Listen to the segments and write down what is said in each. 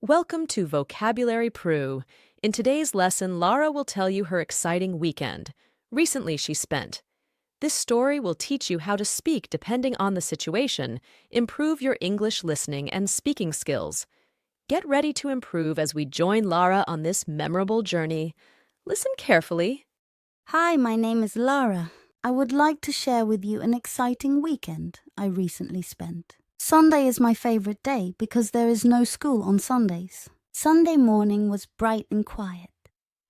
Welcome to Vocabulary Prue. In today's lesson, Lara will tell you her exciting weekend. Recently she spent. This story will teach you how to speak depending on the situation, improve your English listening and speaking skills. Get ready to improve as we join Lara on this memorable journey. Listen carefully. Hi, my name is Lara. I would like to share with you an exciting weekend I recently spent. Sunday is my favorite day because there is no school on Sundays. Sunday morning was bright and quiet.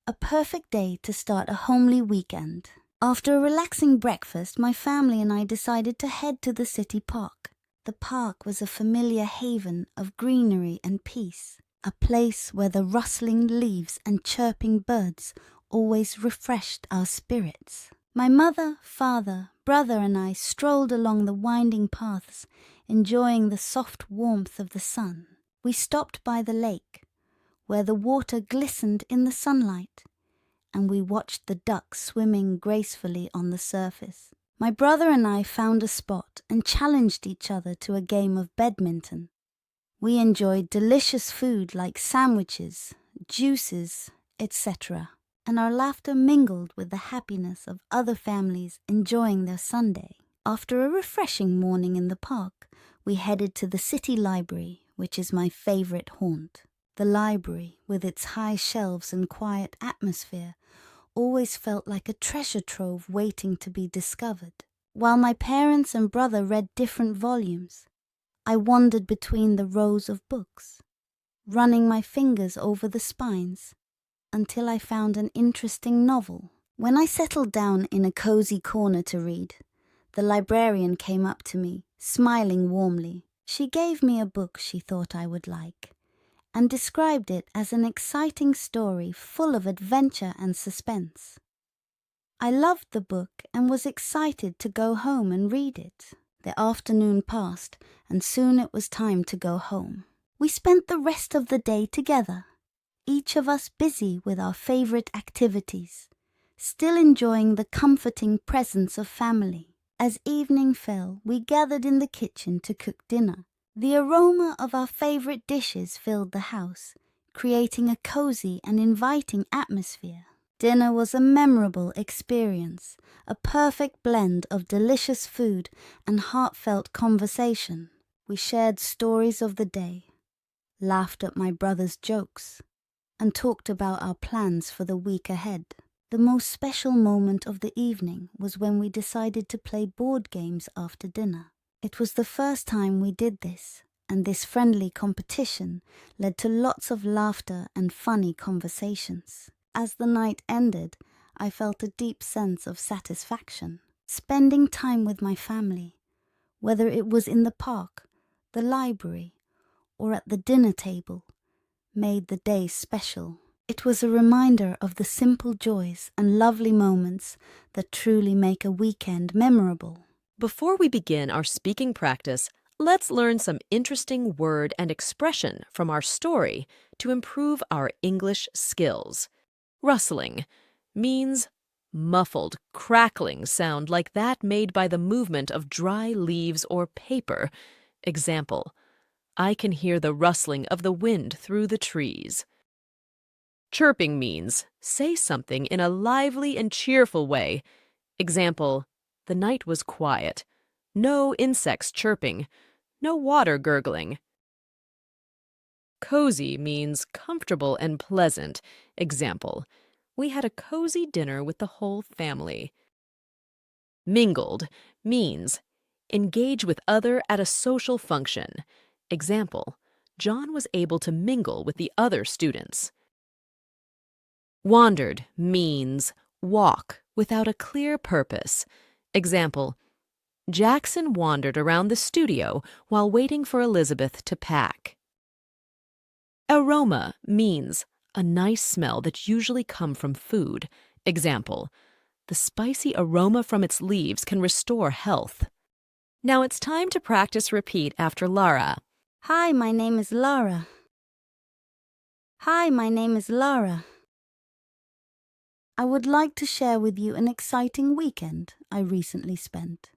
A perfect day to start a homely weekend. After a relaxing breakfast, my family and I decided to head to the city park. The park was a familiar haven of greenery and peace, a place where the rustling leaves and chirping birds always refreshed our spirits. My mother, father, brother and I strolled along the winding paths, enjoying the soft warmth of the sun. We stopped by the lake, where the water glistened in the sunlight, and we watched the ducks swimming gracefully on the surface. My brother and I found a spot and challenged each other to a game of badminton. We enjoyed delicious food like sandwiches, juices, etc., and our laughter mingled with the happiness of other families enjoying their Sunday. After a refreshing morning in the park, we headed to the city library, which is my favorite haunt. The library, with its high shelves and quiet atmosphere, always felt like a treasure trove waiting to be discovered. While my parents and brother read different volumes, I wandered between the rows of books, running my fingers over the spines until I found an interesting novel. When I settled down in a cozy corner to read, the librarian came up to me, smiling warmly. She gave me a book she thought I would like, and described it as an exciting story full of adventure and suspense. I loved the book and was excited to go home and read it. The afternoon passed, and soon it was time to go home. We spent the rest of the day together, each of us busy with our favorite activities, still enjoying the comforting presence of family. As evening fell, we gathered in the kitchen to cook dinner. The aroma of our favorite dishes filled the house, creating a cozy and inviting atmosphere. Dinner was a memorable experience, a perfect blend of delicious food and heartfelt conversation. We shared stories of the day, laughed at my brother's jokes, and talked about our plans for the week ahead. The most special moment of the evening was when we decided to play board games after dinner. It was the first time we did this, and this friendly competition led to lots of laughter and funny conversations. As the night ended, I felt a deep sense of satisfaction. Spending time with my family, whether it was in the park, the library, or at the dinner table, made the day special. It was a reminder of the simple joys and lovely moments that truly make a weekend memorable. Before we begin our speaking practice, let's learn some interesting word and expression from our story to improve our English skills. Rustling means muffled, crackling sound like that made by the movement of dry leaves or paper. Example, I can hear the rustling of the wind through the trees. Chirping means say something in a lively and cheerful way. Example, the night was quiet. No insects chirping. No water gurgling. Cozy means comfortable and pleasant. Example, we had a cozy dinner with the whole family. Mingled means engage with other at a social function. Example, John was able to mingle with the other students. Wandered means walk without a clear purpose. Example, Jackson wandered around the studio while waiting for Elizabeth to pack. Aroma means a nice smell that usually comes from food. Example, the spicy aroma from its leaves can restore health. Now it's time to practice repeat after Lara. Hi, my name is Lara. Hi, my name is Lara. I would like to share with you an exciting weekend I recently spent.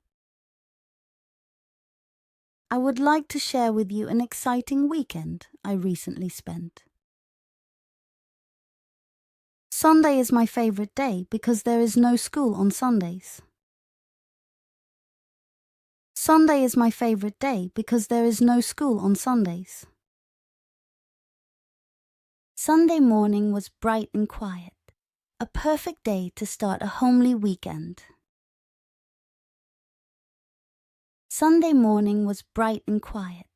I would like to share with you an exciting weekend I recently spent. Sunday is my favorite day because there is no school on Sundays. Sunday is my favorite day because there is no school on Sundays. Sunday morning was bright and quiet, a perfect day to start a homely weekend. Sunday morning was bright and quiet,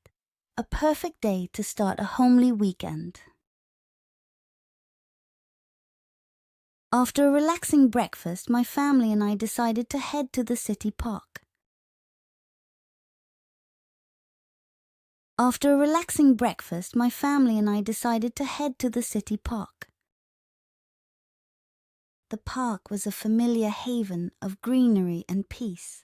a perfect day to start a homely weekend. After a relaxing breakfast, my family and I decided to head to the city park. After a relaxing breakfast, my family and I decided to head to the city park. The park was a familiar haven of greenery and peace.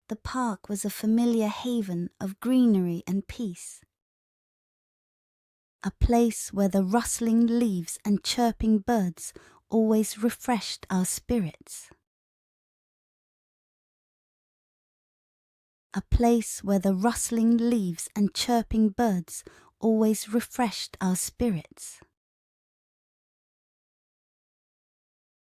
The park was a familiar haven of greenery and peace. A place where the rustling leaves and chirping birds always refreshed our spirits. A place where the rustling leaves and chirping birds always refreshed our spirits.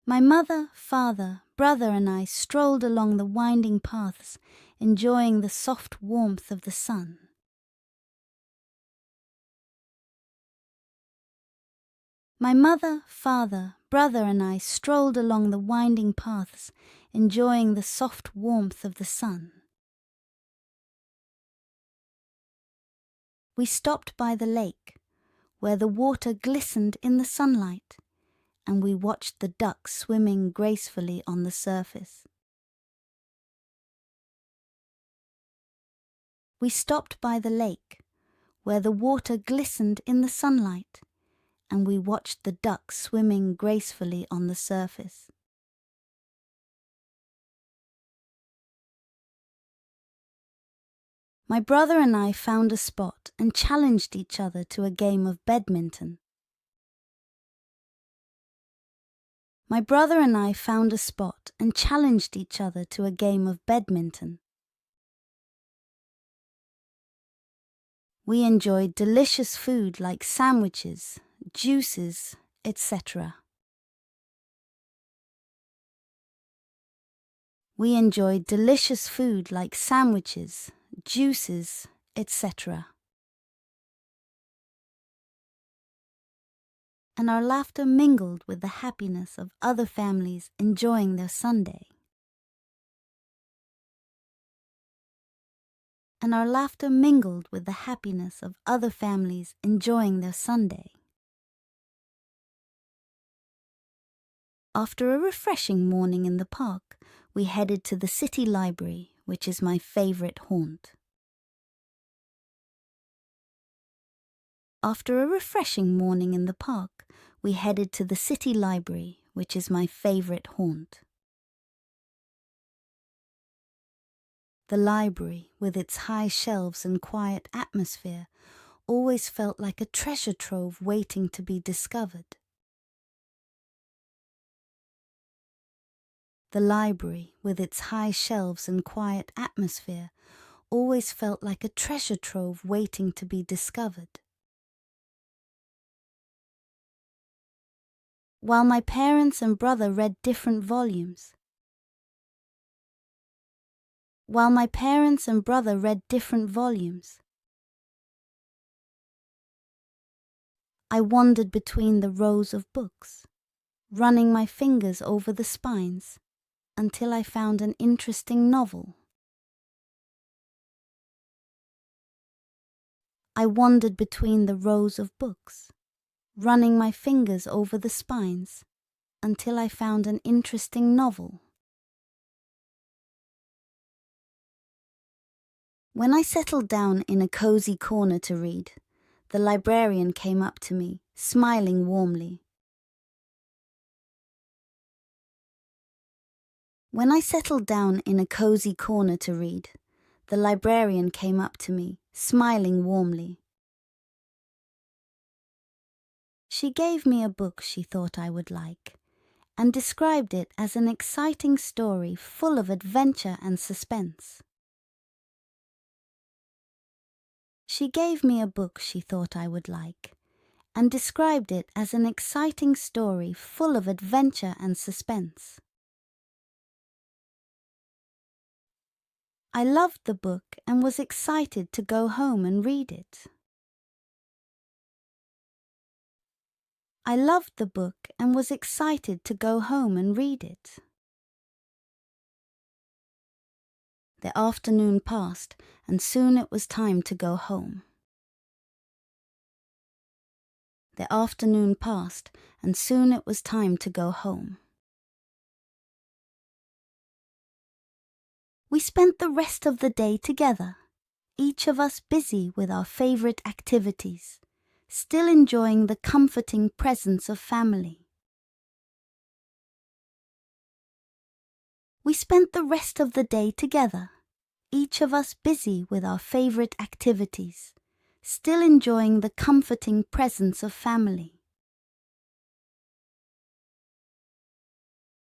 My mother, father, brother and I strolled along the winding paths, enjoying the soft warmth of the sun. My mother, father, brother and I strolled along the winding paths, enjoying the soft warmth of the sun. We stopped by the lake, where the water glistened in the sunlight, and we watched the ducks swimming gracefully on the surface. We stopped by the lake, where the water glistened in the sunlight, and we watched the ducks swimming gracefully on the surface. My brother and I found a spot and challenged each other to a game of badminton. My brother and I found a spot and challenged each other to a game of badminton. We enjoyed delicious food like sandwiches, juices, etc. We enjoyed delicious food like sandwiches, juices, etc. And our laughter mingled with the happiness of other families enjoying their Sunday. And our laughter mingled with the happiness of other families enjoying their Sunday. After a refreshing morning in the park, we headed to the city library, which is my favorite haunt. After a refreshing morning in the park, we headed to the city library, which is my favorite haunt. The library, with its high shelves and quiet atmosphere, always felt like a treasure trove waiting to be discovered. The library, with its high shelves and quiet atmosphere, always felt like a treasure trove waiting to be discovered. While my parents and brother read different volumes. While my parents and brother read different volumes. I wandered between the rows of books, running my fingers over the spines until I found an interesting novel. I wandered between the rows of books, running my fingers over the spines until I found an interesting novel. When I settled down in a cozy corner to read, the librarian came up to me, smiling warmly. When I settled down in a cozy corner to read, the librarian came up to me, smiling warmly. She gave me a book she thought I would like, and described it as an exciting story full of adventure and suspense. She gave me a book she thought I would like and described it as an exciting story full of adventure and suspense. I loved the book and was excited to go home and read it. I loved the book and was excited to go home and read it. The afternoon passed, and soon it was time to go home. The afternoon passed, and soon it was time to go home. We spent the rest of the day together, each of us busy with our favorite activities, still enjoying the comforting presence of family. We spent the rest of the day together, each of us busy with our favorite activities, still enjoying the comforting presence of family.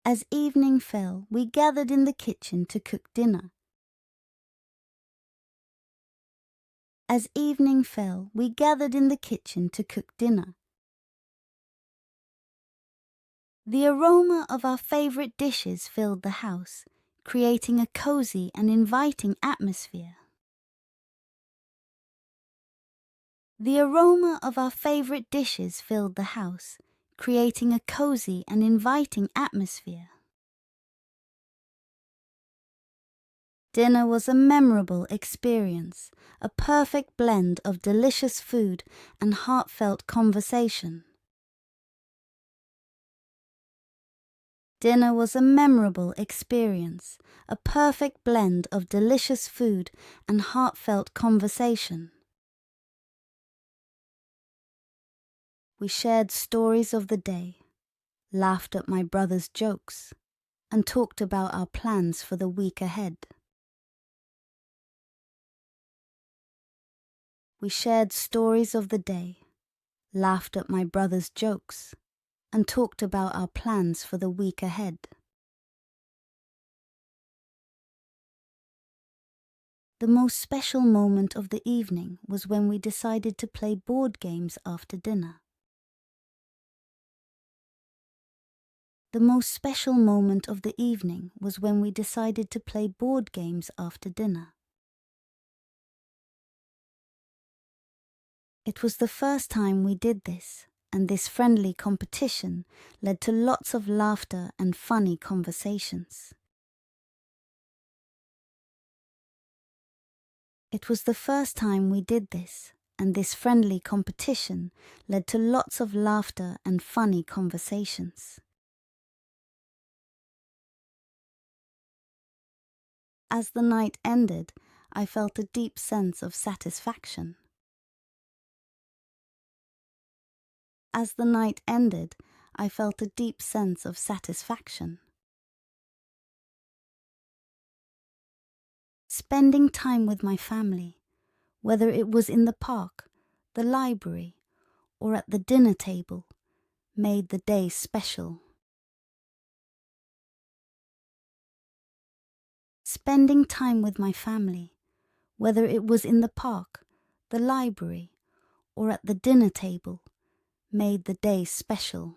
As evening fell, we gathered in the kitchen to cook dinner. As evening fell, we gathered in the kitchen to cook dinner. The aroma of our favorite dishes filled the house, creating a cozy and inviting atmosphere. The aroma of our favorite dishes filled the house, creating a cozy and inviting atmosphere. Dinner was a memorable experience, a perfect blend of delicious food and heartfelt conversation. Dinner was a memorable experience, a perfect blend of delicious food and heartfelt conversation. We shared stories of the day, laughed at my brother's jokes, and talked about our plans for the week ahead. We shared stories of the day, laughed at my brother's jokes, and talked about our plans for the week ahead. The most special moment of the evening was when we decided to play board games after dinner. The most special moment of the evening was when we decided to play board games after dinner. It was the first time we did this, and this friendly competition led to lots of laughter and funny conversations. It was the first time we did this, and this friendly competition led to lots of laughter and funny conversations. As the night ended, I felt a deep sense of satisfaction. As the night ended, I felt a deep sense of satisfaction. Spending time with my family, whether it was in the park, the library, or at the dinner table, made the day special. Spending time with my family, whether it was in the park, the library, or at the dinner table, made the day special.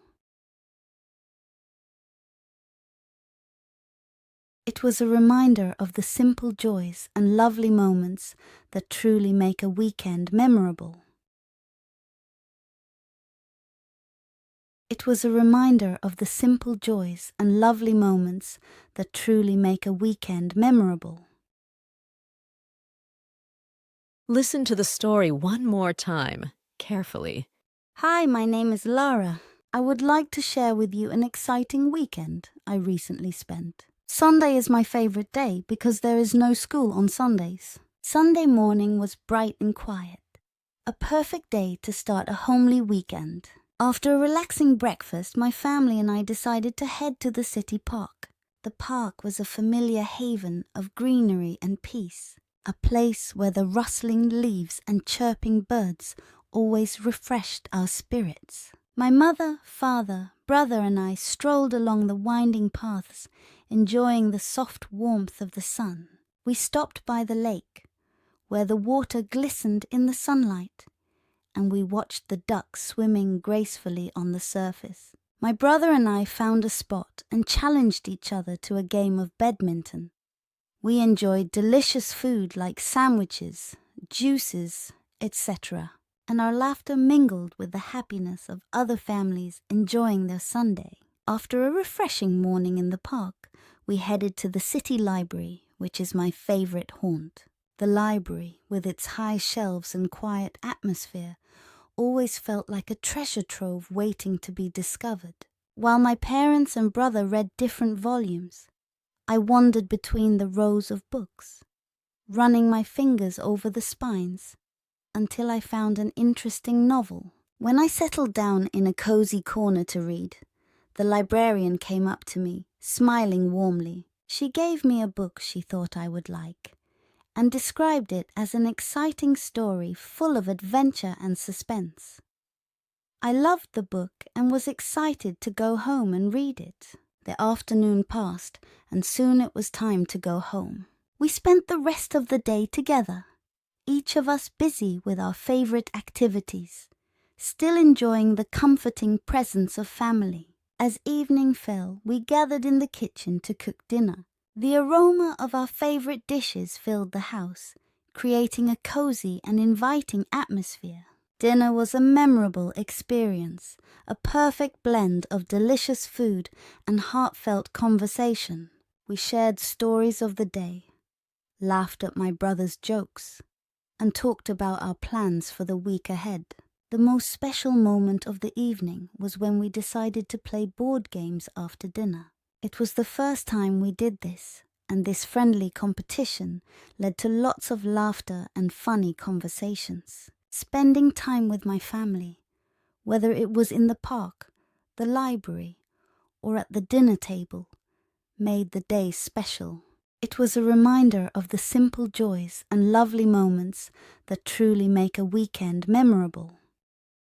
It was a reminder of the simple joys and lovely moments that truly make a weekend memorable. It was a reminder of the simple joys and lovely moments that truly make a weekend memorable. Listen to the story one more time, carefully. Hi, my name is Lara. I would like to share with you an exciting weekend I recently spent. Sunday is my favorite day because there is no school on Sundays. Sunday morning was bright and quiet. A perfect day to start a homely weekend. After a relaxing breakfast, my family and I decided to head to the city park. The park was a familiar haven of greenery and peace, a place where the rustling leaves and chirping birds always refreshed our spirits. My mother, father, brother and I strolled along the winding paths, enjoying the soft warmth of the sun. We stopped by the lake, where the water glistened in the sunlight, and we watched the ducks swimming gracefully on the surface. My brother and I found a spot and challenged each other to a game of badminton. We enjoyed delicious food like sandwiches, juices, etc., and our laughter mingled with the happiness of other families enjoying their Sunday. After a refreshing morning in the park, we headed to the city library, which is my favorite haunt. The library, with its high shelves and quiet atmosphere, always felt like a treasure trove waiting to be discovered. While my parents and brother read different volumes, I wandered between the rows of books, running my fingers over the spines until I found an interesting novel. When I settled down in a cozy corner to read, the librarian came up to me, smiling warmly. She gave me a book she thought I would like, and described it as an exciting story full of adventure and suspense. I loved the book and was excited to go home and read it. The afternoon passed, and soon it was time to go home. We spent the rest of the day together, each of us busy with our favorite activities, still enjoying the comforting presence of family. As evening fell, we gathered in the kitchen to cook dinner. The aroma of our favorite dishes filled the house, creating a cozy and inviting atmosphere. Dinner was a memorable experience, a perfect blend of delicious food and heartfelt conversation. We shared stories of the day, laughed at my brother's jokes, and talked about our plans for the week ahead. The most special moment of the evening was when we decided to play board games after dinner. It was the first time we did this, and this friendly competition led to lots of laughter and funny conversations. Spending time with my family, whether it was in the park, the library, or at the dinner table, made the day special. It was a reminder of the simple joys and lovely moments that truly make a weekend memorable.